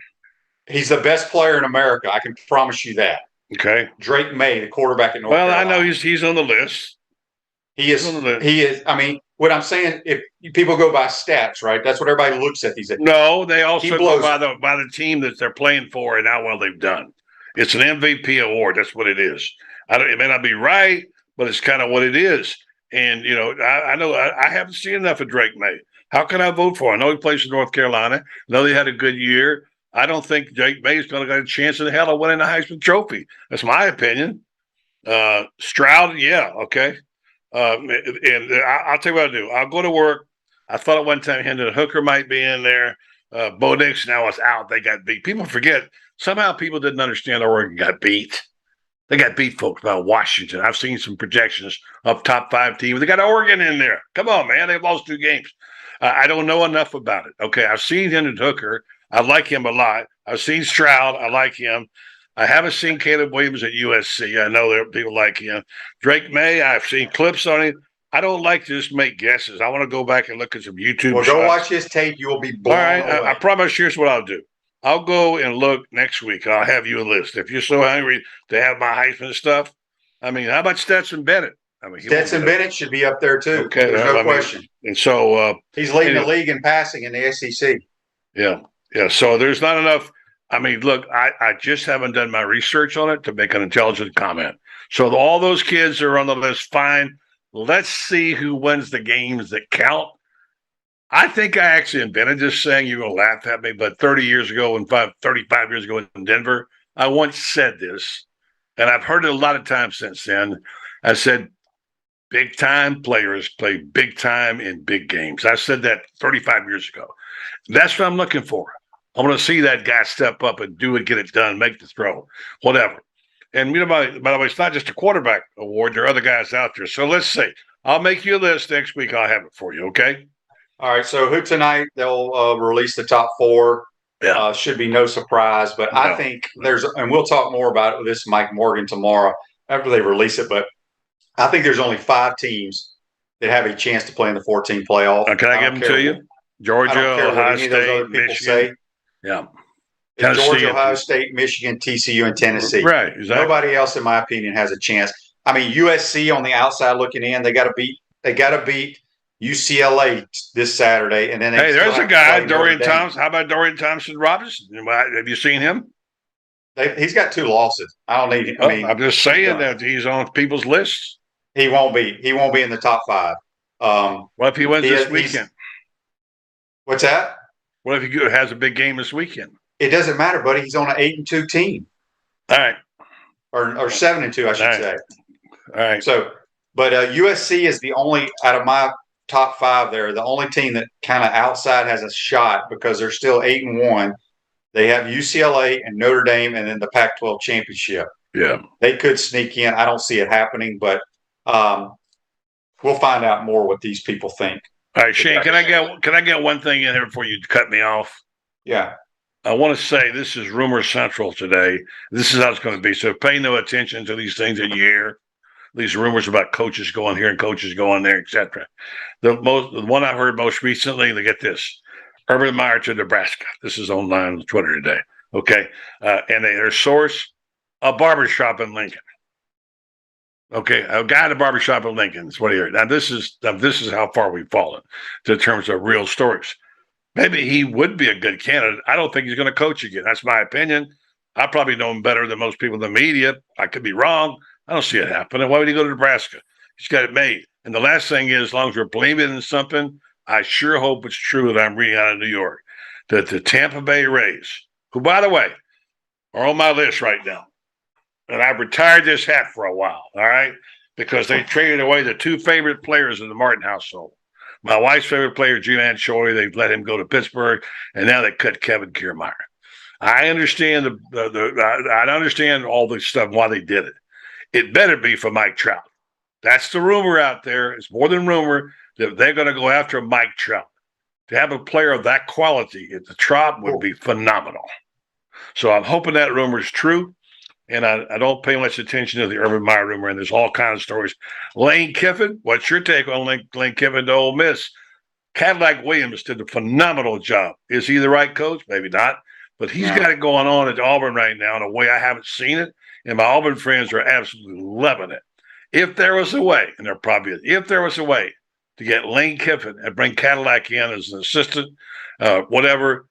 he's the best player in America. I can promise you that. Okay. Drake May, the quarterback at North Carolina. I know he's on the list. He is. I mean, what I'm saying, if people go by stats, right? That's what everybody looks at these days. No, they also go by the team that they're playing for and how well they've done. It's an MVP award. That's what it is. It may not be right, but it's kind of what it is. And I know I haven't seen enough of Drake May. How can I vote for him? I know he plays in North Carolina. I know they had a good year. I don't think Drake May is going to get a chance in the hell of winning the Heisman Trophy. That's my opinion. Stroud, yeah, okay. And I'll tell you what I'll do. I'll go to work. I thought at one time Hendon Hooker might be in there. Bo Nix now is out. They got beat. People forget. Somehow people didn't understand Oregon got beat. They got beat, folks, by Washington. I've seen some projections of top 5 teams. They got Oregon in there. Come on, man. They've lost 2 games. I don't know enough about it. Okay, I've seen Hendon Hooker. I like him a lot. I've seen Stroud. I like him. I haven't seen Caleb Williams at USC. I know there people like him. Drake May, I've seen clips on him. I don't like to just make guesses. I want to go back and look at some YouTube Well, shots. go watch his tape. You will be blown All right, away. I promise. Here's what I'll do. I'll go and look next week. I'll have you a list. If you're so hungry to have my Heisman stuff, I mean, how about Stetson Bennett? I mean, Stetson Bennett should be up there too. Okay, There's no question. And so He's leading the league in passing in the SEC. yeah. So there's not enough. I mean, look, I just haven't done my research on it to make an intelligent comment. So all those kids are on the list. Fine. Let's see who wins the games that count. I think I actually invented this saying. You're going to laugh at me, but 35 years ago in Denver, I once said this, and I've heard it a lot of times since then. I said, big time players play big time in big games. I said that 35 years ago. That's what I'm looking for. I want to see that guy step up and do it, get it done, make the throw, whatever. And by the way, it's not just a quarterback award. There are other guys out there. So let's see. I'll make you a list next week. I'll have it for you. Okay. All right. So who tonight they'll release the top 4. Yeah. Should be no surprise. But I think and we'll talk more about it with this Mike Morgan tomorrow after they release it. But I think there's only 5 teams that have a chance to play in the 14 playoff. Can I give them to you? Georgia, Ohio State, Michigan. Say. Yeah. It's Georgia, Ohio State, Michigan, TCU, and Tennessee. Right. Exactly. Nobody else, in my opinion, has a chance. I mean, USC on the outside looking in, they got to beat UCLA this Saturday, and then there's a guy, Dorian Thompson. How about Dorian Thompson Robinson? Have you seen him? He's got 2 losses. I don't need. I mean, I'm just saying that he's on people's lists. He won't be. He won't be in the top 5. What if he wins this weekend? What's that? What if he has a big game this weekend? It doesn't matter, buddy. He's on an 8-2 team. All right. Or 7-2, I should say. All right. So, but USC is the only out of my top 5 there, the only team that kind of outside has a shot because they're still 8-1. They have UCLA and Notre Dame, and then the Pac-12 championship. Yeah, they could sneak in. I don't see it happening, but we'll find out more what these people think. All right, Shane, can I get one thing in here before you cut me off? Yeah. I want to say this is Rumor Central today. This is how it's going to be. So pay no attention to these things that you hear, these rumors about coaches going here and coaches going there, etc. The one I heard most recently, they get this: Urban Meyer to Nebraska. This is online on Twitter today. Okay, and their source, a barbershop in Lincoln. Okay, a guy at a barbershop in Lincoln. That's what he heard. Now this is how far we've fallen in terms of real stories. Maybe he would be a good candidate. I don't think he's going to coach again. That's my opinion. I probably know him better than most people in the media. I could be wrong. I don't see it happening. Why would he go to Nebraska? He's got it made. And the last thing is, as long as we're blaming it in something, I sure hope it's true that I'm reading out of New York, that the Tampa Bay Rays, who, by the way, are on my list right now, and I've retired this hat for a while, all right, because they traded away the 2 favorite players in the Martin household. My wife's favorite player, Ji-Man Choi, they've let him go to Pittsburgh, and now they cut Kevin Kiermaier. I understand I understand all this stuff, why they did it. It better be for Mike Trout. That's the rumor out there. It's more than rumor that they're going to go after Mike Trout. To have a player of that quality at the Trop would be phenomenal. So I'm hoping that rumor is true. And I don't pay much attention to the Urban Meyer rumor, and there's all kinds of stories. Lane Kiffin, what's your take on Lane Kiffin to Ole Miss? Cadillac Williams did a phenomenal job. Is he the right coach? Maybe not. But he's got it going on at Auburn right now in a way I haven't seen it. And my Auburn friends are absolutely loving it. If there was a way, and there probably is, if there was a way to get Lane Kiffin and bring Cadillac in as an assistant, whatever,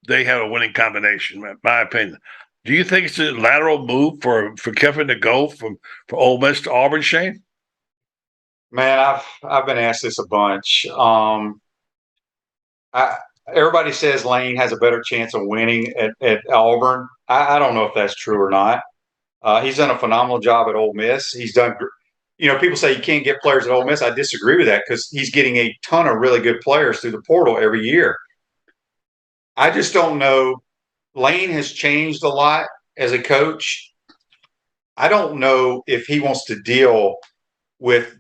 they have a winning combination, in my opinion. Do you think it's a lateral move for Kiffin to go from Ole Miss to Auburn, Shane? Man, I've been asked this a bunch. Everybody says Lane has a better chance of winning at Auburn. I don't know if that's true or not. He's done a phenomenal job at Ole Miss. He's done, people say you can't get players at Ole Miss. I disagree with that because he's getting a ton of really good players through the portal every year. I just don't know. Lane has changed a lot as a coach. I don't know if he wants to deal with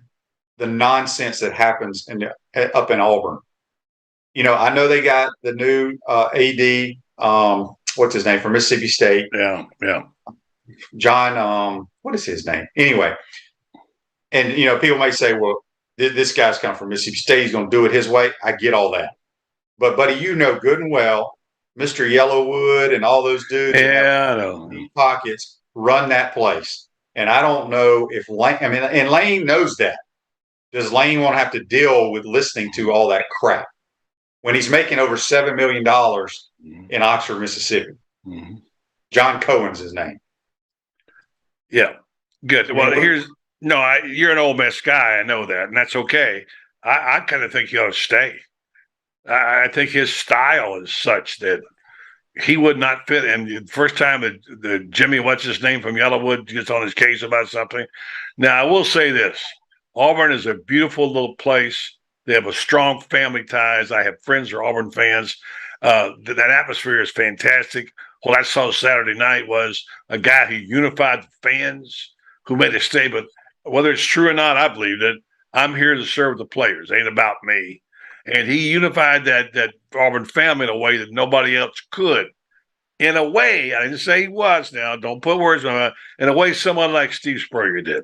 the nonsense that happens up in Auburn. I know they got the new AD. What's his name from Mississippi State? Yeah. John. What is his name? Anyway, and people might say, "Well, this guy's come from Mississippi State. He's going to do it his way." I get all that, but buddy, good and well, Mr. Yellowwood and all those dudes, I know. Pockets run that place, and I don't know if Lane. I mean, and Lane knows that. Does Lane want to have to deal with listening to all that crap when he's making over $7 million in Oxford, Mississippi? Mm-hmm. John Cohen's his name. Yeah, good. Well, you're an Ole Miss guy. I know that, and that's okay. I kind of think he ought to stay. I think his style is such that he would not fit. And the first time the Jimmy, what's his name from Yellowwood, gets on his case about something. Now, I will say this. Auburn is a beautiful little place. They have a strong family ties. I have friends who are Auburn fans. That atmosphere is fantastic. What I saw Saturday night was a guy who unified the fans, who made a statement. Whether it's true or not, I believe that I'm here to serve the players. It ain't about me. And he unified that Auburn family in a way that nobody else could. In a way, I didn't say he was now. Don't put words on it. In a way, someone like Steve Spurrier did.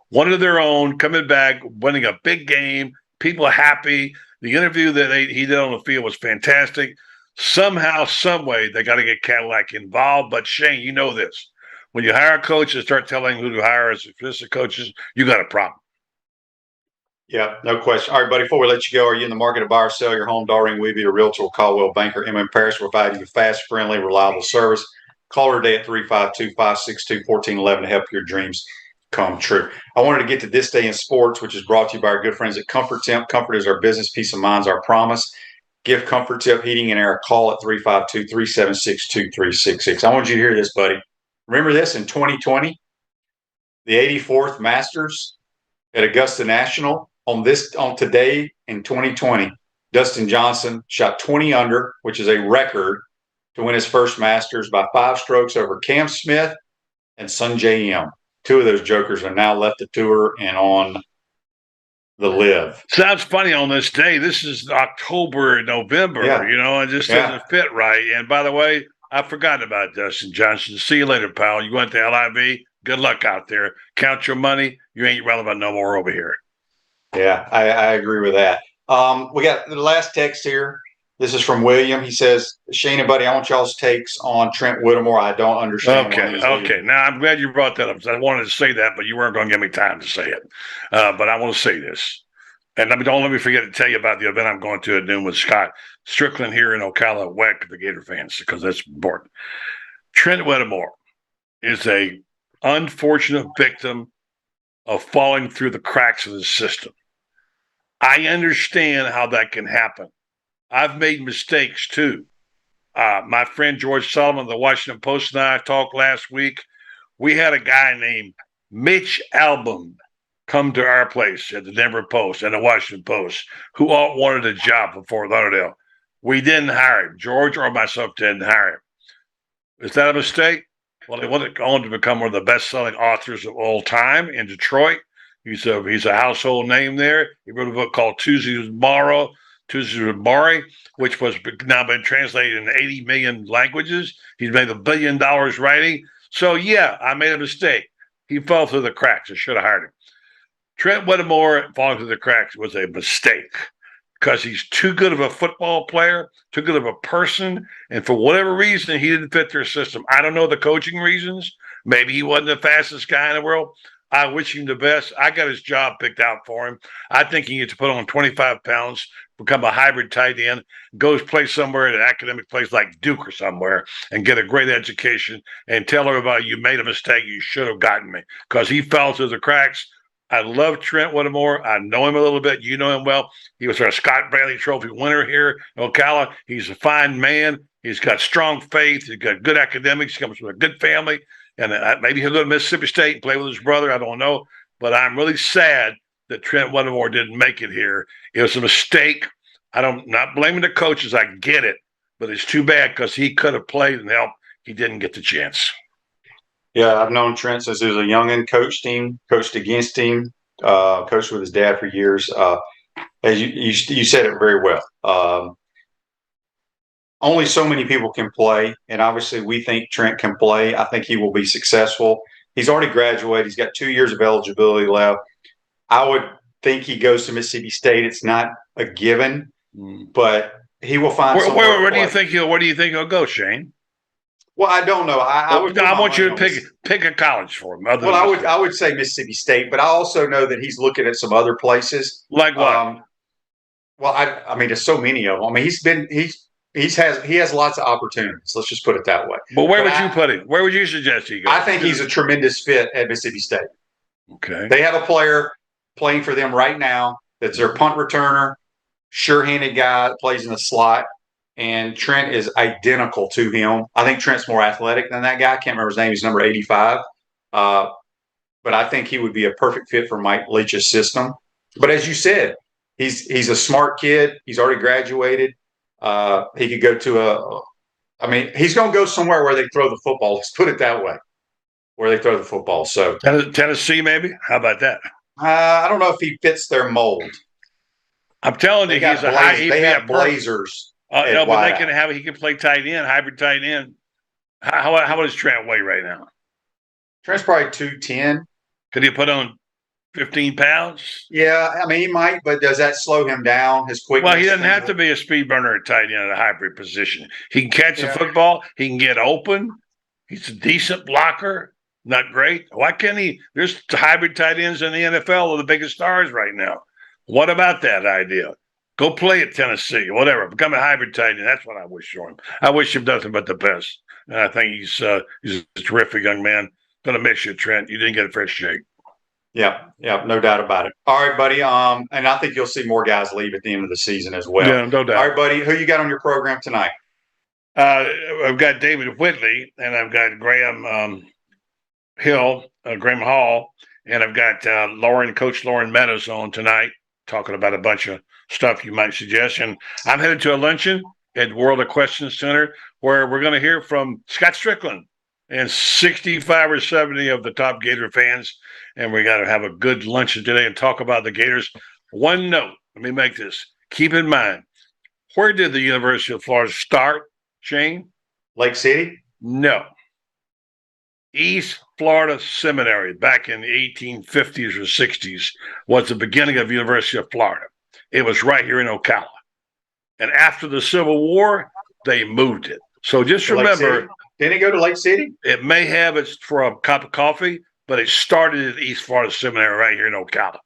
One of their own, coming back, winning a big game, people happy. The interview that he did on the field was fantastic. Somehow, some way, they got to get Cadillac involved. But Shane, you know this. When you hire a coach and start telling who to hire as assistant coaches, you got a problem. Yeah, no question. All right, buddy, before we let you go, are you in the market to buy or sell your home? Doreen Weeby, a realtor, Caldwell Banker, M. Paris, will provide you fast, friendly, reliable service. Call her today at 352-562-1411 to help your dreams come true. I wanted to get to This Day in Sports, which is brought to you by our good friends at Comfort Temp. Comfort is our business. Peace of mind is our promise. Give Comfort Temp Heating and Air a call at 352-376-2366. I want you to hear this, buddy. Remember this, in 2020, the 84th Masters at Augusta National, on today in 2020, Dustin Johnson shot 20 under, which is a record, to win his first Masters by 5 strokes over Cam Smith and Sungjae Im. 2 of those jokers are now left the tour and on the live. Sounds funny on this day. This is October, November, it just doesn't fit right. And by the way, I forgot about Dustin Johnson. See you later, pal. You went to LIV. Good luck out there. Count your money. You ain't relevant no more over here. Yeah, I agree with that. We got the last text here. This is from William. He says, Shane and Buddy, I want y'all's takes on Trent Whittemore. I don't understand. Okay. Now, I'm glad you brought that up. I wanted to say that, but you weren't going to give me time to say it. But I want to say this. And don't let me forget to tell you about the event I'm going to at noon with Scott Strickland here in Ocala, WEC, the Gator fans, because that's important. Trent Whittemore is a unfortunate victim of falling through the cracks of the system. I understand how that can happen. I've made mistakes too. My friend George Solomon of the Washington Post and I talked last week. We had a guy named Mitch Albom come to our place at the Denver Post and the Washington Post who all wanted a job for Fort Lauderdale. We didn't hire him. George or myself didn't hire him. Is that a mistake? Well, he went on to become one of the best-selling authors of all time in Detroit. He's a household name there. He wrote a book called Tuesday with Maury, which was now been translated in 80 million languages. He's made $1 billion writing. So, yeah, I made a mistake. He fell through the cracks. I should have hired him. Trent Whittemore falling through the cracks was a mistake because he's too good of a football player, too good of a person, and for whatever reason, he didn't fit their system. I don't know the coaching reasons. Maybe he wasn't the fastest guy in the world. I wish him the best. I got his job picked out for him. I think he needs to put on 25 pounds, become a hybrid tight end, go play somewhere at an academic place like Duke or somewhere and get a great education and tell everybody you made a mistake. You should have gotten me because he fell through the cracks. I love Trent Whittemore. I know him a little bit. You know him well. He was our Scott Bradley Trophy winner here in Ocala. He's a fine man. He's got strong faith. He's got good academics. He comes from a good family. And maybe he'll go to Mississippi State and play with his brother. I don't know. But I'm really sad that Trent Whittemore didn't make it here. It was a mistake. I'm not blaming the coaches. I get it. but it's too bad because he could have played and helped. He didn't get the chance. Yeah, I've known Trent since he was a youngin', coached him, coached against him, coached with his dad for years. As you said it very well. Only so many people can play, and obviously we think Trent can play. I think he will be successful. He's already graduated. He's got 2 years of eligibility left. I would think he goes to Mississippi State. It's not a given, but he will find somewhere. Where do you think he'll go, Shane? Well, I don't know. I want you to pick a college for him. I would say Mississippi State, but I also know that he's looking at some other places. Like what? I mean, there's so many of them. I mean, he has lots of opportunities. Let's just put it that way. But where would you put him? Where would you suggest he go? I think he's a tremendous fit at Mississippi State. Okay. They have a player playing for them right now that's their punt returner, sure-handed guy that plays in the slot, and Trent is identical to him. I think Trent's more athletic than that guy. I can't remember his name. He's number 85. But I think he would be a perfect fit for Mike Leach's system. But as you said, he's a smart kid. He's already graduated. He could go to he's going to go somewhere where they throw the football. Let's put it that way, where they throw the football. So Tennessee, maybe? How about that? I don't know if he fits their mold. I'm telling you, he's a high. They have Blazers. No, but he can play tight end, hybrid tight end. How does Trent weigh right now? Trent's probably 210. Could he put on 15 pounds? Yeah, I mean, he might, but does that slow him down? His quickness? Well, he doesn't have to be a speed burner at tight end at a hybrid position. He can catch the football. He can get open. He's a decent blocker. Not great. Why can't he? There's hybrid tight ends in the NFL are the biggest stars right now. What about that idea? Go play at Tennessee, whatever. Become a hybrid tight end. That's what I wish for him. I wish him nothing but the best. And I think he's a terrific young man. Going to miss you, Trent. You didn't get a fresh shake. Yeah, no doubt about it. All right, buddy. And I think you'll see more guys leave at the end of the season as well. Yeah, no doubt. All right, buddy. Who you got on your program tonight? I've got David Whitley, and I've got Graham Hall, and I've got Coach Lauren Meadows on tonight, talking about a bunch of stuff you might suggest. And I'm headed to a luncheon at World of Questions Center where we're going to hear from Scott Strickland and 65 or 70 of the top Gator fans. And we got to have a good luncheon today and talk about the Gators. One note, let me make this. Keep in mind, where did the University of Florida start, Shane? Lake City? No. East Florida Seminary back in the 1850s or 60s was the beginning of University of Florida. It was right here in Ocala. And after the Civil War, they moved it. So just remember. Didn't it go to Lake City? It may have it for a cup of coffee, but it started at East Florida Seminary right here in Ocala.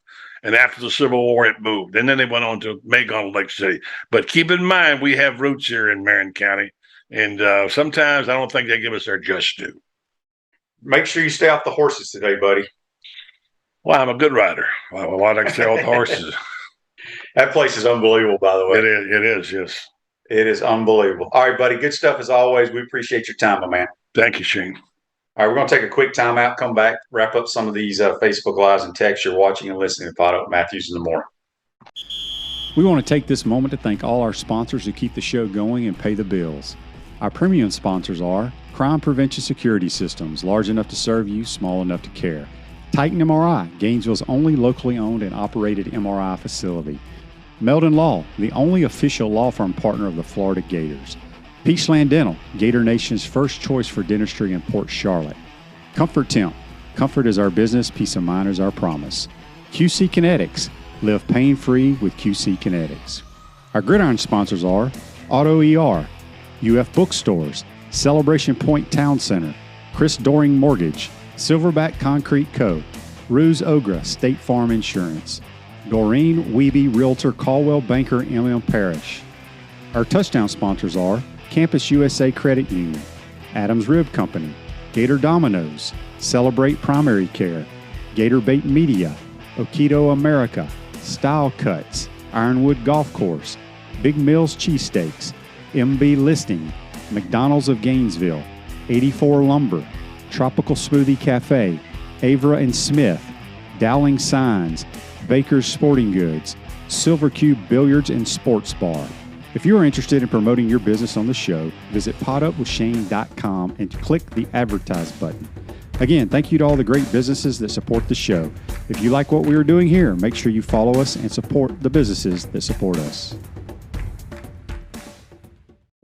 And after the Civil War, it moved. And then they went on to Macon, Lake City. But keep in mind, we have roots here in Marion County. And sometimes I don't think they give us their just due. Make sure you stay off the horses today, buddy. Well, I'm a good rider. Why do I stay off the horses? That place is unbelievable, by the way. It is, yes. It is unbelievable. All right, buddy. Good stuff as always. We appreciate your time, my man. Thank you, Shane. All right, we're going to take a quick timeout, come back, wrap up some of these Facebook Lives and texts you're watching and listening to Potto Matthews in the Morning. We want to take this moment to thank all our sponsors who keep the show going and pay the bills. Our premium sponsors are Crime Prevention Security Systems, large enough to serve you, small enough to care. Titan MRI, Gainesville's only locally owned and operated MRI facility. Meldon Law, the only official law firm partner of the Florida Gators. Peachland Dental, Gator Nation's first choice for dentistry in Port Charlotte. Comfort Temp, comfort is our business, peace of mind is our promise. QC Kinetics, live pain-free with QC Kinetics. Our gridiron sponsors are Auto ER, UF Bookstores, Celebration Point Town Center, Chris Doring Mortgage, Silverback Concrete Co., Ruse Ogra State Farm Insurance, Doreen Wiebe Realtor Caldwell Banker M.M. Parish. Our touchdown sponsors are Campus USA Credit Union, Adams Rib Company, Gator Dominoes, Celebrate Primary Care, Gator Bait Media, Okido America, Style Cuts, Ironwood Golf Course, Big Mills Cheesesteaks, MB Listing, McDonald's of Gainesville, 84 Lumber, Tropical Smoothie Cafe, Avra and Smith, Dowling Signs, Baker's Sporting Goods, Silver Cube Billiards and Sports Bar, If you are interested in promoting your business on the show, visit potupwithshane.com and click the advertise button. Again, thank you to all the great businesses that support the show. If you like what we are doing here, make sure you follow us and support the businesses that support us.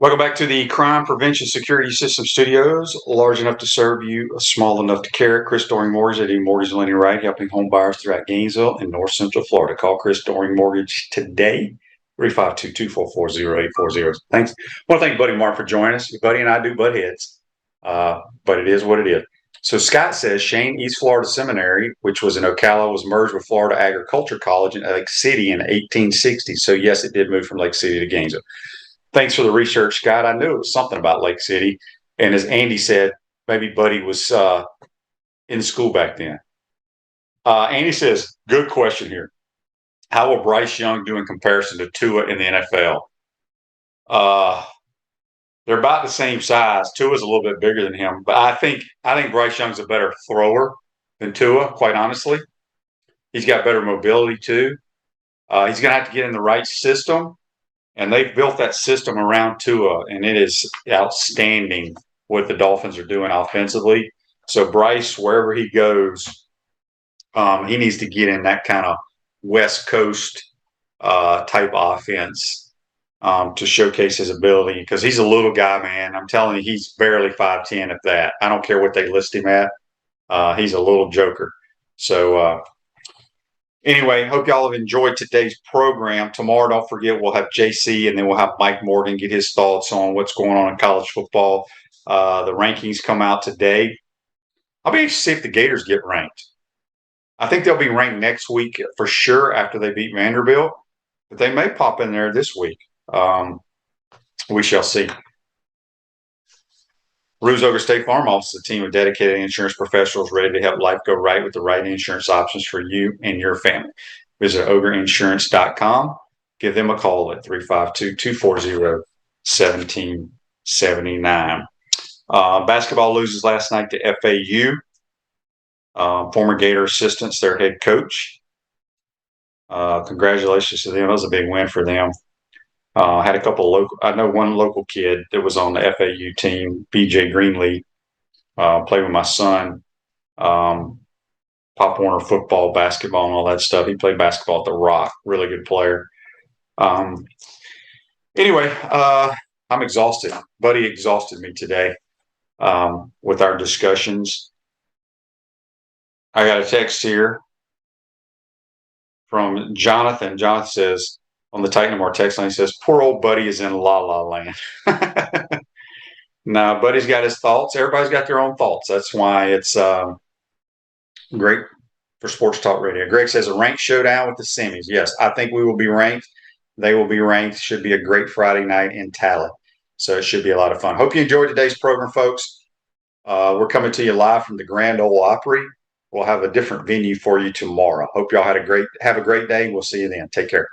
Welcome back to the Crime Prevention Security System Studios, large enough to serve you, small enough to care. Chris Doring Mortgage at Mortgage Lending Right, helping home buyers throughout Gainesville and North Central Florida. Call Chris Doring Mortgage today, 352-244-0840. Thanks. I want to thank Buddy Mark for joining us. Buddy and I do butt heads, but it is what it is. So Scott says Shane East Florida Seminary, which was in Ocala, was merged with Florida Agriculture College in Lake City in 1860. So yes, it did move from Lake City to Gainesville. Thanks for the research, Scott. I knew it was something about Lake City. And as Andy said, maybe Buddy was in school back then. Andy says, good question here. How will Bryce Young do in comparison to Tua in the NFL? They're about the same size. Tua's a little bit bigger than him, but I think Bryce Young's a better thrower than Tua, quite honestly. He's got better mobility too. He's going to have to get in the right system, and they've built that system around Tua, and it is outstanding what the Dolphins are doing offensively. So Bryce, wherever he goes, he needs to get in that kind of West Coast type offense to showcase his ability, because he's a little guy, man. I'm telling you, he's barely 5'10", if that. I don't care what they list him at. He's a little joker. So anyway, hope y'all have enjoyed today's program. Tomorrow, don't forget, we'll have JC, and then we'll have Mike Morgan get his thoughts on what's going on in college football. The rankings come out today. I'll be anxious to see if the Gators get ranked. I think they'll be ranked next week for sure after they beat Vanderbilt, but they may pop in there this week. We shall see. Ruse Ogre State Farm Office is a team of dedicated insurance professionals ready to help life go right with the right insurance options for you and your family. Visit ogreinsurance.com. Give them a call at 352-240-1779. Basketball loses last night to FAU. Former Gator assistants, their head coach. Congratulations to them. That was a big win for them. Had a couple local. I know one local kid that was on the FAU team, BJ Greenlee, played with my son. Pop Warner football, basketball, and all that stuff. He played basketball at the Rock. Really good player. Anyway, I'm exhausted. Buddy exhausted me today with our discussions. I got a text here from Jonathan. Jonathan says, on the Titan More text line, he says, poor old Buddy is in la-la land. No, Buddy's got his thoughts. Everybody's got their own thoughts. That's why it's great for Sports Talk Radio. Greg says, a ranked showdown with the semis. Yes, I think we will be ranked. They will be ranked. Should be a great Friday night in Tallinn. So it should be a lot of fun. Hope you enjoyed today's program, folks. We're coming to you live from the Grand Ole Opry. We'll have a different venue for you tomorrow. Hope y'all have a great day. We'll see you then. Take care.